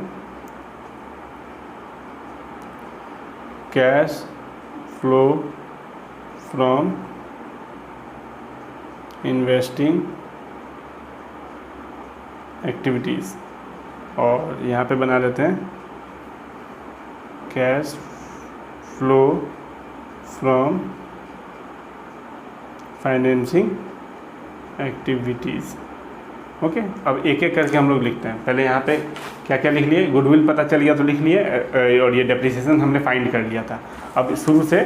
[SPEAKER 1] cash flow from investing activities, और यहाँ पे बना लेते हैं cash flow from financing activities. Okay, अब एक एक करके हम लोग लिखते हैं। पहले यहाँ पे क्या क्या लिख लिए, गुडविल पता चल गया तो लिख लिए, और ये डेप्रिसिएशन हमने फाइंड कर लिया था। अब शुरू से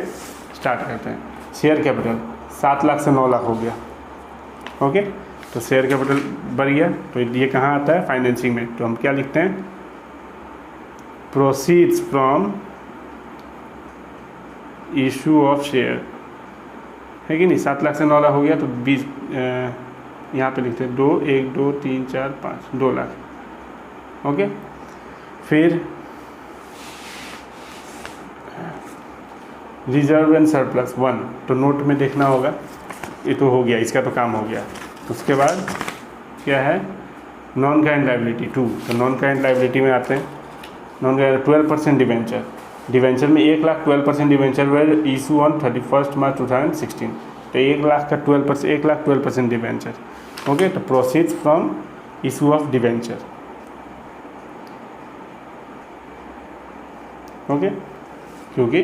[SPEAKER 1] स्टार्ट करते हैं। शेयर कैपिटल 7 लाख से 9 लाख हो गया। ओके, तो शेयर कैपिटल बढ़ गया, तो ये कहाँ आता है फाइनेंसिंग में। तो हम क्या लिखते हैं proceeds from issue of share, है कि नहीं। 7 लाख से 9 लाख हो गया तो 20 यहाँ पे लिखते हैं 2 1 2 3 4 5 2 लाख। ओके, फिर रिजर्व एंड सरप्लस 1, तो नोट में देखना होगा। ये तो हो गया, इसका तो काम हो गया। उसके बाद क्या है नॉन करेंट लायबिलिटी 2, तो नॉन करेंट लायबिलिटी में आते हैं। नॉन करेंट 12% डिवेंचर में 1 लाख 12% debenture were issue on 31 March 2016। तो 1,00,000 का 12%, 1,00,000 12% डिवेंचर। ओके, तो proceeds from issue of debenture. Okay, क्योंकि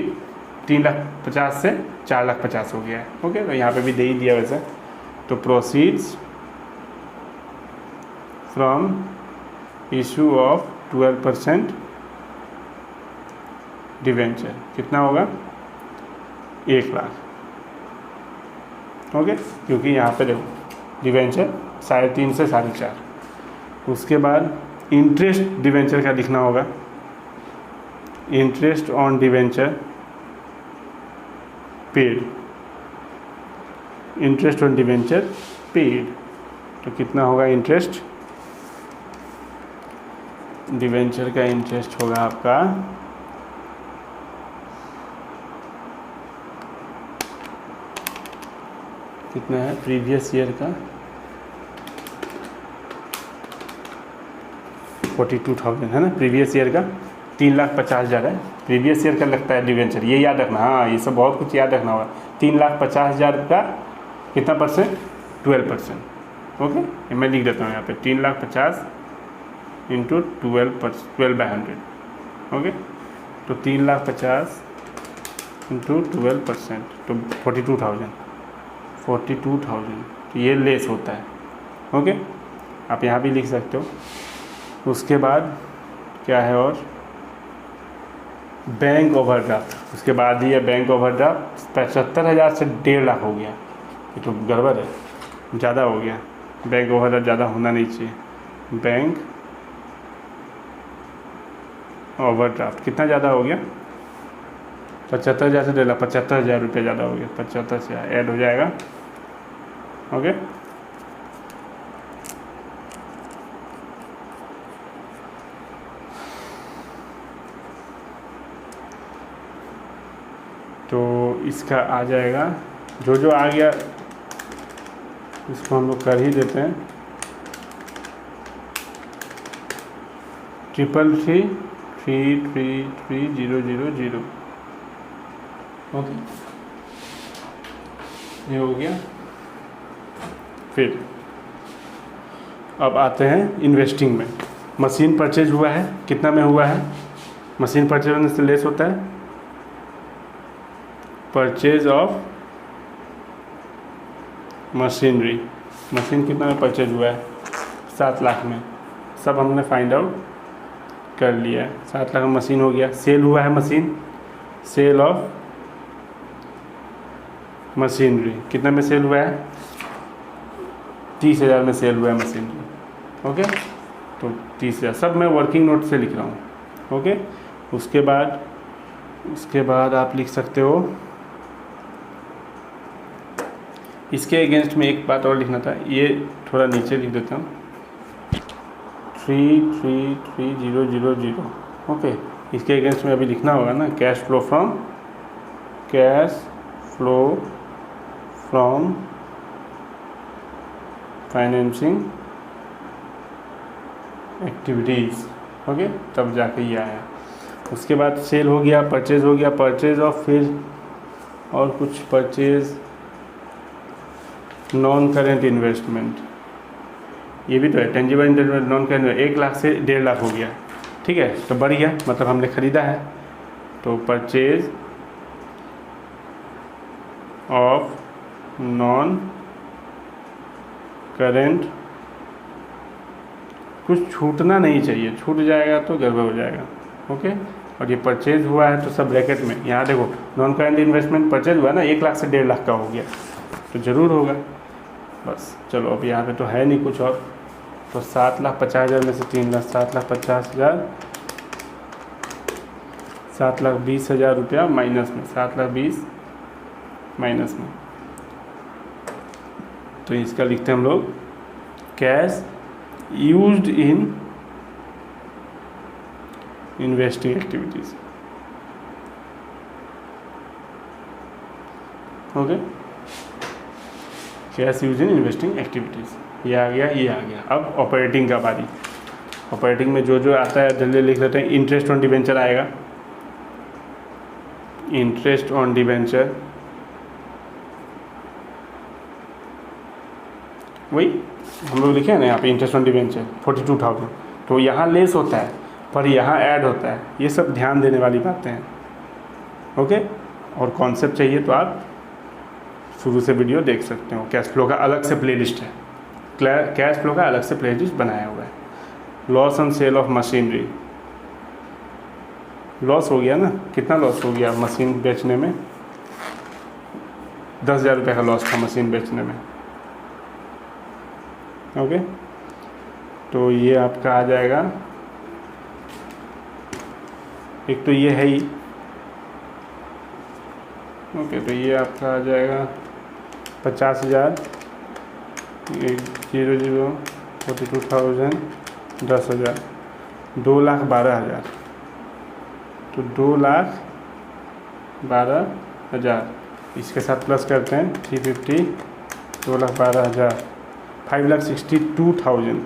[SPEAKER 1] 3,50,000 से 4,50,000 हो गया है। ओके, तो यहाँ पे भी दे ही दिया वैसे। तो proceeds from issue of 12% debenture कितना होगा? 1,00,000। ओके, क्योंकि यहाँ पे देखो डिवेंचर 3.5 से 4.5। उसके बाद इंटरेस्ट डिवेंचर का लिखना होगा, interest on debenture paid, interest on debenture paid. तो कितना होगा इंटरेस्ट? डिवेंचर का इंटरेस्ट होगा आपका कितना है प्रीवियस ईयर का? 42,000 है ना प्रीवियस ईयर का। 3,50,000 है प्रीवियस ईयर का लगता है डिवेंचर, ये याद रखना। हाँ, ये सब बहुत कुछ याद रखना होगा। 3,50,000 का कितना परसेंट? 12%। ओके, ये मैं लिख देता हूँ यहाँ पे 3,50,000 इंटू 12/100। ओके, तो 3,50,000 इंटू 12% तो 42,000। तो ये लेस होता है। ओके, आप यहाँ भी लिख सकते हो। उसके बाद क्या है और? Bank overdraft. उसके बाद ही है बैंक ओवरड्राफ्ट। 75,000 से 1,50,000 हो गया, ये तो गड़बड़ है, ज़्यादा हो गया। बैंक ओवरड्राफ्ट ज़्यादा होना नहीं चाहिए। बैंक ओवरड्राफ्ट कितना ज़्यादा हो गया? 75,000 से 1,50,000, 75,000 रुपये ज़्यादा हो गया। 75 से ऐड हो जाएगा। ओके, तो इसका आ जाएगा, जो आ गया इसको हम लोग कर ही देते हैं। 333,333,000। ओके, ये हो गया। फिर अब आते हैं इन्वेस्टिंग में। मशीन परचेज हुआ है, कितना में हुआ है? मशीन परचेज होने से लेस होता है परचेज ऑफ मशीनरी। मशीन कितना में परचेज हुआ है? 7,00,000 में। सब हमने फाइंड आउट कर लिया है। 7,00,000 में मशीन हो गया। सेल हुआ है मशीन, सेल ऑफ मशीनरी कितना में सेल हुआ है? 30,000 में सेल हुआ है मशीनरी। ओके, तो 30,000 सब मैं वर्किंग नोट से लिख रहा हूँ। ओके, उसके बाद आप लिख सकते हो, इसके अगेंस्ट में एक बात और लिखना था, ये थोड़ा नीचे लिख देता हूँ। 333,000। ओके, इसके अगेंस्ट में अभी लिखना होगा ना, cash flow from financing activities. Okay, तब जाके ये आया। उसके बाद सेल हो गया, परचेज हो गया, परचेज ऑफ, फिर और कुछ परचेज, नॉन करेंट इन्वेस्टमेंट, ये भी तो है टेंजिबल इन्वेस्टमेंट, नॉन करेंट। 1,00,000 से 1,50,000 हो गया। ठीक है, तो बढ़ गया, मतलब हमने ख़रीदा है। तो परचेज ऑफ नॉन करेंट, कुछ छूटना नहीं चाहिए, छूट जाएगा तो गड़बड़ हो जाएगा। ओके, और ये परचेज हुआ है तो सब ब्रैकेट में, यहाँ देखो नॉन करेंट इन्वेस्टमेंट परचेज हुआ ना, 1,00,000 से 1,50,000 का हो गया, तो ज़रूर होगा। बस चलो, अब यहाँ पे तो है नहीं कुछ और, तो 7,50,000 में से 3,00,000, 7,50,000, 7,20,000 रुपया माइनस में, 7,20,000 माइनस में, तो इसका लिखते हैं हम लोग cash used in investing activities. Okay, cash use in investing activities, ये आ गया, ये आ गया। अब ऑपरेटिंग का बारी। ऑपरेटिंग में जो आता है जल्दी लिख लेते हैं। इंटरेस्ट ऑन डिवेंचर आएगा, इंटरेस्ट ऑन डिवेंचर वही हम लोग लिखे हैं ना यहाँ पे इंटरेस्ट ऑन डिबेंचर 42,000, तो यहाँ लेस होता है पर यहाँ ऐड होता है। ये सब ध्यान देने वाली बातें हैं। ओके, और कॉन्सेप्ट चाहिए तो आप शुरू से वीडियो देख सकते हो। कैश फ्लो का अलग से प्लेलिस्ट है, कैश फ्लो का अलग से प्लेलिस्ट बनाया हुआ है। Loss on sale of machinery, loss हो गया ना, कितना लॉस हो गया मशीन बेचने में? 10,000 रुपये का लॉस था मशीन बेचने में। ओके, तो ये आपका आ जाएगा, एक तो ये है ही। ओके, तो ये आपका आ जाएगा 50,000, 0,0, 42,000, 10,000, 2,12,000, तो 2,12,000 इसके साथ प्लस करते हैं 350, 2,12,000, 5,62,000,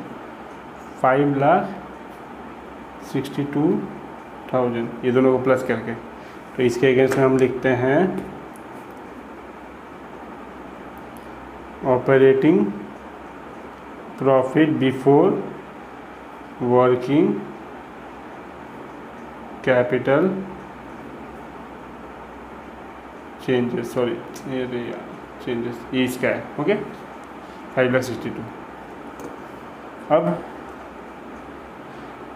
[SPEAKER 1] 5,62,000 ये दोनों को प्लस करके, तो इसके अगेंस्ट में हम लिखते हैं operating profit before working capital changes, sorry ये चेंजेस, ये इसका है। ओके, 5,62,000। अब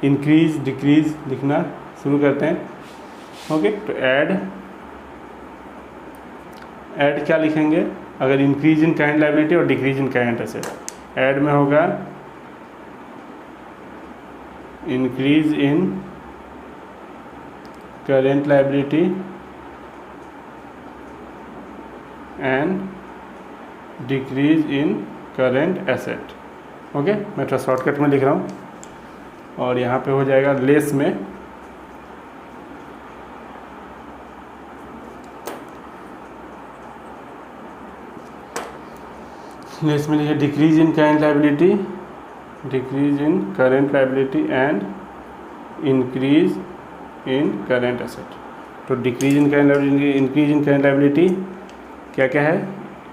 [SPEAKER 1] इंक्रीज डिक्रीज लिखना शुरू करते हैं। ओके, तो ऐड क्या लिखेंगे? अगर इंक्रीज इन करंट लायबिलिटी और decrease in current asset, add में होगा increase in current liability and decrease in current asset. Okay, मैं थोड़ा शॉर्टकट में लिख रहा हूँ, और यहाँ पे हो जाएगा लेस में लिखिए decrease in current liability, decrease in current liability and increase in current asset. तो decrease in current liability, increase in current liability क्या क्या है?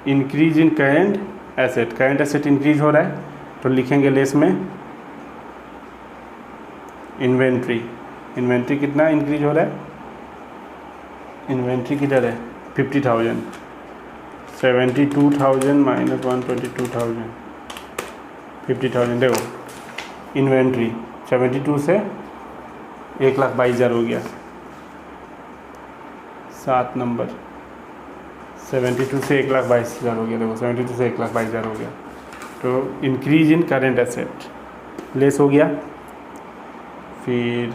[SPEAKER 1] Increase in current asset, current asset increase हो रहा है तो लिखेंगे लेस में इन्वेंट्री। इन्वेंट्री कितना इंक्रीज हो रहा है? इन्वेंट्री किधर है? 50,000, 72,000 माइनस 122,000, 50,000। देखो इन्वेंट्री 72 से 1,22,000 हो गया, 7 नंबर 72 से 1,22,000 हो गया। देखो 72 से 1,22,000 हो गया। तो increase in current asset less हो गया, फिर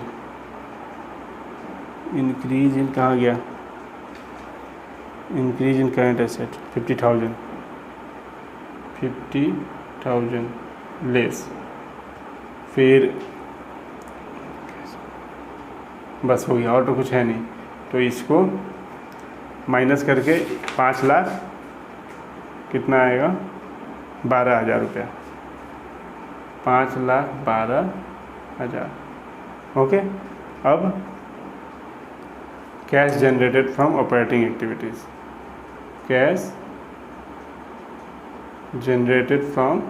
[SPEAKER 1] इंक्रीज इन कहाँ गया? Increase in current asset 50,000 less, फिर बस हो गया और तो कुछ है नहीं। तो इसको माइनस करके 5 लाख कितना आएगा? 12,000 रुपया, 5,12,000। ओके, अब cash generated from operating activities, cash generated from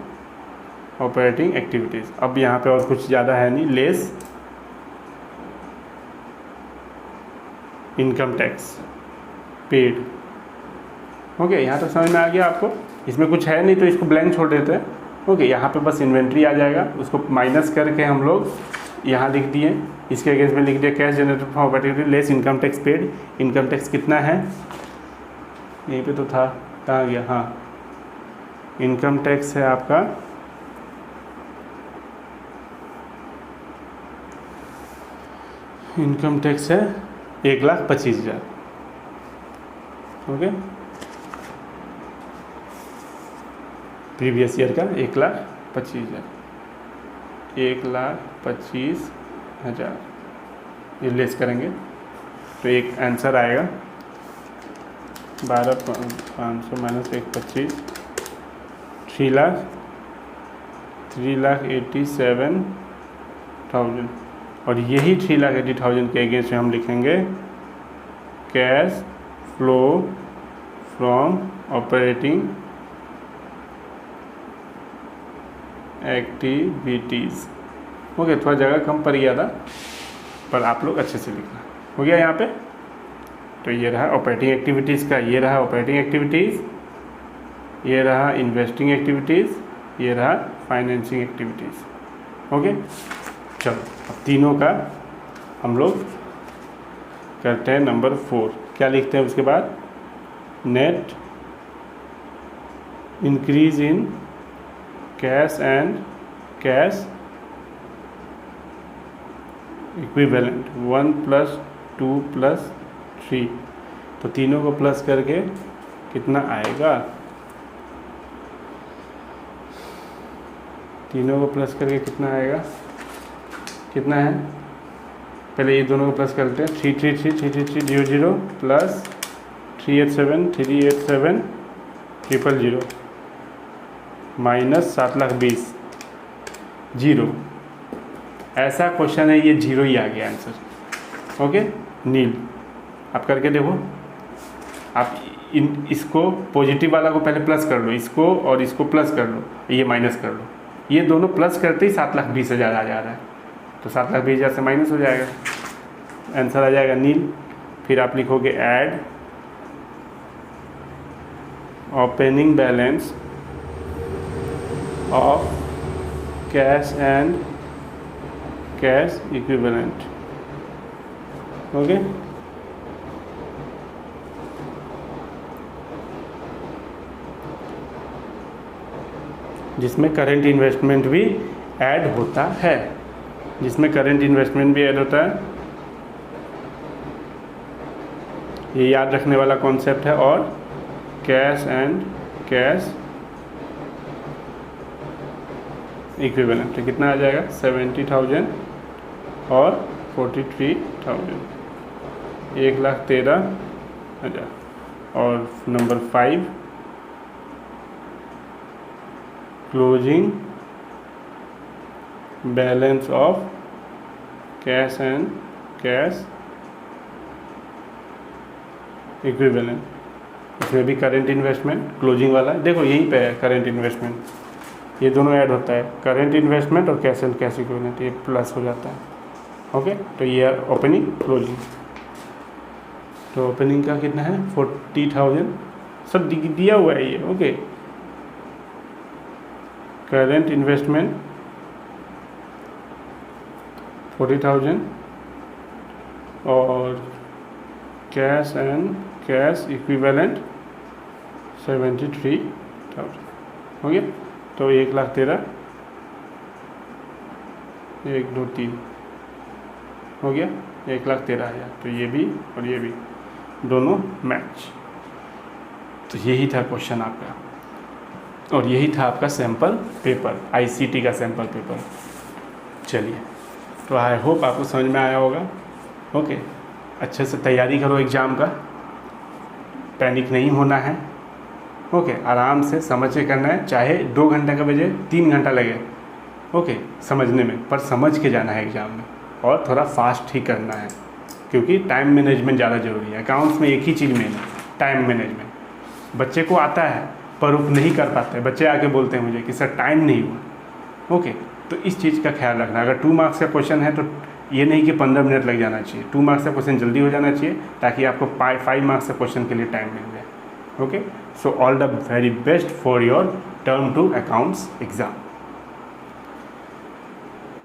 [SPEAKER 1] operating activities. अब यहाँ पे और कुछ ज़्यादा है नहीं, less income tax paid. Okay, यहाँ तक समझ में आ गया आपको? इसमें कुछ है नहीं तो इसको ब्लैंक छोड़ देते हैं। ओके, यहाँ पे बस इन्वेंट्री आ जाएगा, उसको माइनस करके हम लोग यहाँ लिख दिए, इसके अगेंस्ट में लिख दिया cash generated from operating activity less income tax paid. Income tax कितना है? यहीं पे तो था, कहाँ गया? हाँ, इनकम टैक्स है आपका इनकम टैक्स है 1,25,000। ओके, प्रीवियस ईयर का 1,25,000, 1,25,000 ये लेस करेंगे तो एक आंसर आएगा 12,500 माइनस 1,25,000, 3,87,000। और यही 3,80,000 के अगेंस्ट में हम लिखेंगे cash flow from operating activities. Okay, थोड़ा जगह कम पड़ गया था, पर आप लोग अच्छे से लिखना। हो गया यहाँ पे। तो ये रहा ऑपरेटिंग एक्टिविटीज़ का, ये रहा ऑपरेटिंग एक्टिविटीज़, ये रहा इन्वेस्टिंग एक्टिविटीज़, ये रहा फाइनेंसिंग एक्टिविटीज़। ओके, चलो अब तीनों का हम लोग करते हैं नंबर 4। क्या लिखते हैं उसके बाद? Net increase in cash and cash equivalent 1 + 2 + 3। तो तीनों को प्लस करके कितना आएगा? तीनों को प्लस करके कितना आएगा? कितना है? पहले ये दोनों को प्लस करते हैं। 3333300 प्लस 387 000 माइनस 7,20,000 जीरो। ऐसा क्वेश्चन है, ये जीरो ही आ गया आंसर। ओके, नील आप करके देखो। आप इसको पॉजिटिव वाला को पहले प्लस कर लो, इसको और इसको प्लस कर लो, ये माइनस कर लो। ये दोनों प्लस करते ही 7,20,000 आ जा रहा है, तो 7,20,000 से माइनस हो जाएगा, आंसर आ जाएगा नील। फिर आप लिखोगे add opening balance of cash and cash equivalent. Okay, जिसमें करंट इन्वेस्टमेंट भी ऐड होता है, जिसमें करंट इन्वेस्टमेंट भी ऐड होता है। ये याद रखने वाला कॉन्सेप्ट है। और कैश एंड कैश इक्विवेलेंट कितना आ जाएगा? 70,000 और 43,000, 1,13,000। और number 5 closing balance of cash and cash equivalent. इसमें भी करंट इन्वेस्टमेंट क्लोजिंग वाला, देखो यहीं पे है करंट इन्वेस्टमेंट, ये दोनों ऐड होता है, करंट इन्वेस्टमेंट और कैश एंड कैश इक्विवेलेंट, ये प्लस हो जाता है। ओके, तो ये ओपनिंग क्लोजिंग। तो ओपनिंग का कितना है? 40,000, सब दिया हुआ है ये। ओके, करंट इन्वेस्टमेंट 40,000 और कैश एंड कैश इक्विवेलेंट 73,000। हो गया। तो 1,13,000, 1 2 3 हो गया 1,13,000। तो ये भी और ये भी दोनों मैच। तो यही था क्वेश्चन आपका, और यही था आपका सैम्पल पेपर, आईसीटी का सैम्पल पेपर। चलिए, तो आई होप आपको समझ में आया होगा। ओके, अच्छे से तैयारी करो एग्ज़ाम का, पैनिक नहीं होना है। ओके, आराम से समझ के करना है, चाहे 2 घंटे का बजे 3 घंटा लगे ओके समझने में, पर समझ के जाना है एग्ज़ाम में, और थोड़ा फास्ट ही करना है, क्योंकि टाइम मैनेजमेंट ज़्यादा ज़रूरी है। अकाउंट्स में एक ही चीज़ मेन है, टाइम मैनेजमेंट। बच्चे को आता है पर वो नहीं कर पाते, बच्चे आके बोलते हैं मुझे कि सर टाइम नहीं हुआ। ओके, तो इस चीज़ का ख्याल रखना। अगर 2 मार्क्स का क्वेश्चन है तो ये नहीं कि 15 मिनट लग जाना चाहिए, 2 मार्क्स का क्वेश्चन जल्दी हो जाना चाहिए, ताकि आपको 5 मार्क्स का क्वेश्चन के लिए टाइम मिल जाए। Okay, so all the very best for your term 2 accounts exam.